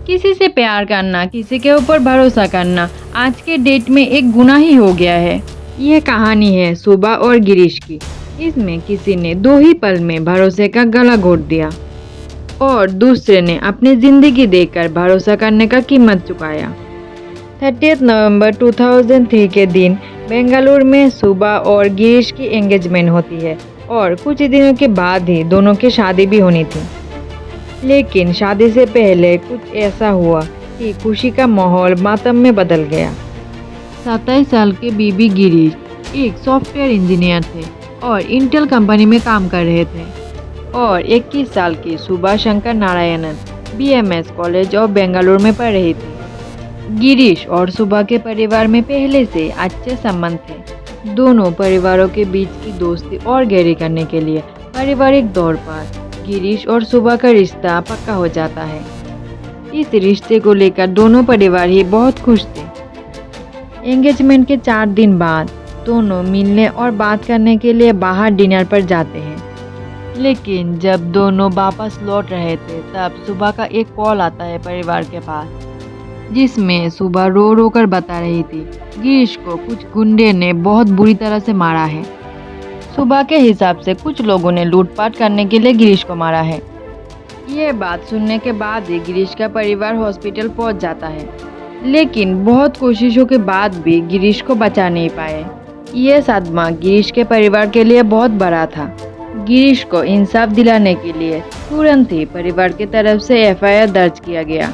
किसी से प्यार करना, किसी के ऊपर भरोसा करना आज के डेट में एक गुनाह ही हो गया है। यह कहानी है सुबा और गिरीश की। इसमें किसी ने 2 ही पल में भरोसे का गला घोट दिया और दूसरे ने अपनी जिंदगी देकर भरोसा करने का कीमत चुकाया। 30 नवंबर 2003 के दिन बेंगलुरु में सुबा और गिरीश की एंगेजमेंट होती है और कुछ दिनों के बाद ही दोनों की शादी भी होनी थी। लेकिन शादी से पहले कुछ ऐसा हुआ कि खुशी का माहौल मातम में बदल गया। 27 साल के बीबी गिरीश एक सॉफ्टवेयर इंजीनियर थे और इंटेल कंपनी में काम कर रहे थे और 21 साल की सुबा Shankar Narayanan BMS college of Bengaluru में पढ़ रही थी। गिरीश और सुबा के परिवार में पहले से अच्छे संबंध थे। दोनों परिवारों के बीच की दोस्ती और गहरी करने के लिए पारिवारिक तौर पर गिरीश और सुबा का रिश्ता पक्का हो जाता है। इस रिश्ते को लेकर दोनों परिवार ही बहुत खुश थे। एंगेजमेंट के 4 दिन बाद दोनों मिलने और बात करने के लिए बाहर डिनर पर जाते हैं। लेकिन जब दोनों वापस लौट रहे थे तब सुबा का एक कॉल आता है परिवार के पास, जिसमें सुबा रो रो कर बता रही थी गिरीश को कुछ गुंडे ने बहुत बुरी तरह से मारा है। सुबह के हिसाब से कुछ लोगों ने लूटपाट करने के लिए गिरीश को मारा है। ये बात सुनने के बाद ही गिरीश का परिवार हॉस्पिटल पहुंच जाता है, लेकिन बहुत कोशिशों के बाद भी गिरीश को बचा नहीं पाए। यह सदमा गिरीश के परिवार के लिए बहुत बड़ा था। गिरीश को इंसाफ दिलाने के लिए तुरंत ही परिवार की तरफ से FIR दर्ज किया गया।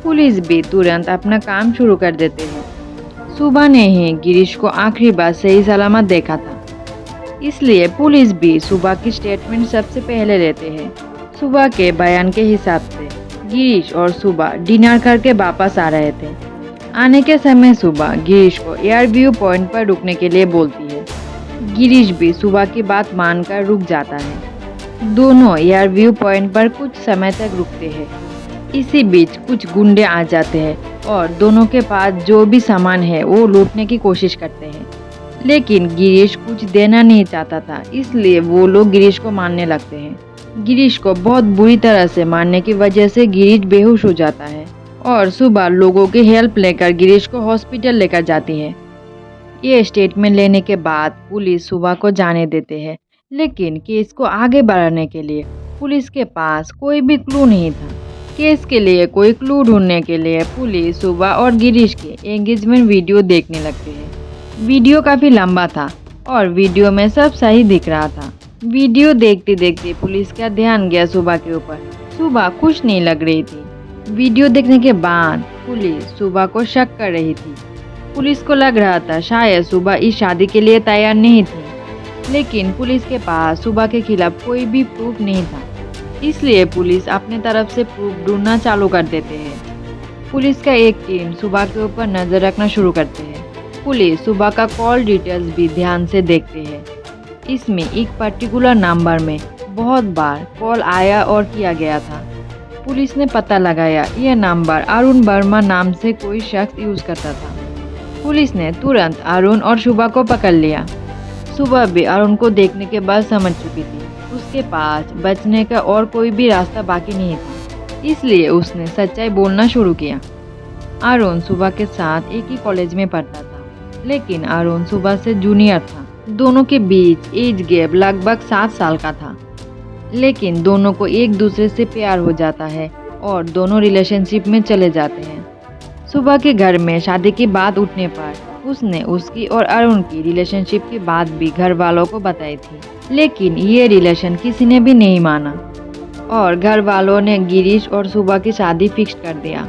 पुलिस भी तुरंत अपना काम शुरू कर देते हैं। सुबह ने ही गिरीश को आखिरी बार सही सलामत देखा था, इसलिए पुलिस भी सुबह की स्टेटमेंट सबसे पहले लेते हैं। सुबह के बयान के हिसाब से गिरीश और सुबह डिनर करके वापस आ रहे थे। आने के समय सुबह गिरीश को एयर व्यू पॉइंट पर रुकने के लिए बोलती है। गिरीश भी सुबह की बात मानकर रुक जाता है। दोनों एयर व्यू पॉइंट पर कुछ समय तक रुकते हैं। इसी बीच कुछ गुंडे आ जाते हैं और दोनों के पास जो भी सामान है वो लूटने की कोशिश करते हैं। लेकिन गिरीश कुछ देना नहीं चाहता था, इसलिए वो लोग गिरीश को मारने लगते हैं। गिरीश को बहुत बुरी तरह से मारने की वजह से गिरीश बेहोश हो जाता है और सुबह लोगों की हेल्प लेकर गिरीश को हॉस्पिटल लेकर जाती है। ये स्टेटमेंट लेने के बाद पुलिस सुबह को जाने देते हैं, लेकिन केस को आगे बढ़ाने के लिए पुलिस के पास कोई भी क्लू नहीं था। केस के लिए कोई क्लू ढूंढने के लिए पुलिस सुबह और गिरीश के एंगेजमेंट वीडियो देखने लगते हैं। वीडियो काफ़ी लंबा था और वीडियो में सब सही दिख रहा था। वीडियो देखते देखते पुलिस का ध्यान गया सुबह के ऊपर। सुबह खुश नहीं लग रही थी। वीडियो देखने के बाद पुलिस सुबह को शक कर रही थी। पुलिस को लग रहा था शायद सुबह इस शादी के लिए तैयार नहीं थी, लेकिन पुलिस के पास सुबह के खिलाफ कोई भी प्रूफ नहीं था, इसलिए पुलिस अपने तरफ से प्रूफ ढूंढना चालू कर देते हैं। पुलिस का एक टीम सुबह के ऊपर नज़र रखना शुरू करते हैं। पुलिस सुबह का कॉल डिटेल्स भी ध्यान से देखते हैं। इसमें एक पर्टिकुलर नंबर में बहुत बार कॉल आया और किया गया था। पुलिस ने पता लगाया यह नंबर अरुण वर्मा नाम से कोई शख्स यूज़ करता था। पुलिस ने तुरंत अरुण और सुबह को पकड़ लिया। सुबह भी अरुण को देखने के बाद समझ चुकी थी उसके पास बचने का और कोई भी रास्ता बाकी नहीं था, इसलिए उसने सच्चाई बोलना शुरू किया। अरुण सुबह के साथ एक ही कॉलेज में पढ़ता था, लेकिन अरुण सुबह से जूनियर था। दोनों के बीच एज गैप लगभग 7 साल का था, लेकिन दोनों को एक दूसरे से प्यार हो जाता है और दोनों रिलेशनशिप में चले जाते हैं। सुबह के घर में शादी की बात उठने पर उसने उसकी और अरुण की रिलेशनशिप की बात भी घर वालों को बताई थी, लेकिन ये रिलेशन किसी ने भी नहीं माना और घर वालों ने गिरीश और सुबह की शादी फिक्स कर दिया।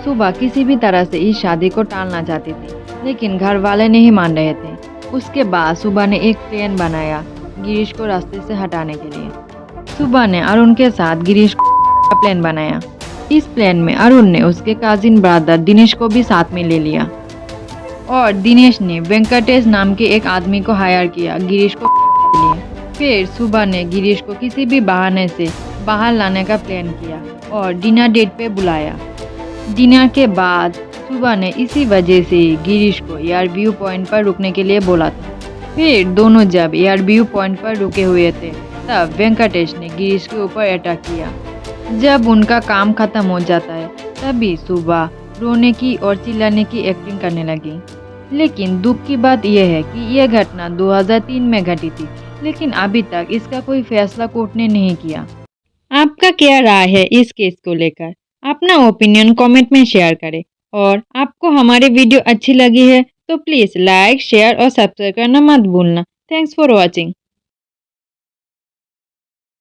सुबह किसी भी तरह से इस शादी को टालना चाहती थी, लेकिन घर वाले नहीं मान रहे थे। उसके बाद सुबह ने एक प्लान बनाया गिरीश को रास्ते से हटाने के लिए। सुबह ने अरुण के साथ गिरीश का प्लान बनाया। इस प्लान में अरुण ने उसके कजिन ब्रदर दिनेश को भी साथ में ले लिया और दिनेश ने वेंकटेश नाम के एक आदमी को हायर किया गिरीश को लिए। फिर सुबह ने गिरीश को किसी भी बहाने से बाहर लाने का प्लान किया और डिनर डेट पे बुलाया। डिनर के बाद सुबह ने इसी वजह से गिरीश को एयर व्यू पॉइंट पर रुकने के लिए बोला था। फिर दोनों जब एयर व्यू पॉइंट पर रुके हुए थे तब वेंकटेश ने गिरीश के ऊपर अटैक किया। जब उनका काम खत्म हो जाता है तभी सुबह रोने की और चिल्लाने की एक्टिंग करने लगी। लेकिन दुख की बात यह है कि यह घटना 2003 में घटी थी, लेकिन अभी तक इसका कोई फैसला कोर्ट ने नहीं किया। आपका क्या राय है इस केस को लेकर? अपना ओपिनियन कमेंट में शेयर करें और आपको हमारी वीडियो अच्छी लगी है तो प्लीज़ लाइक, शेयर और सब्सक्राइब करना मत भूलना। Thanks for watching.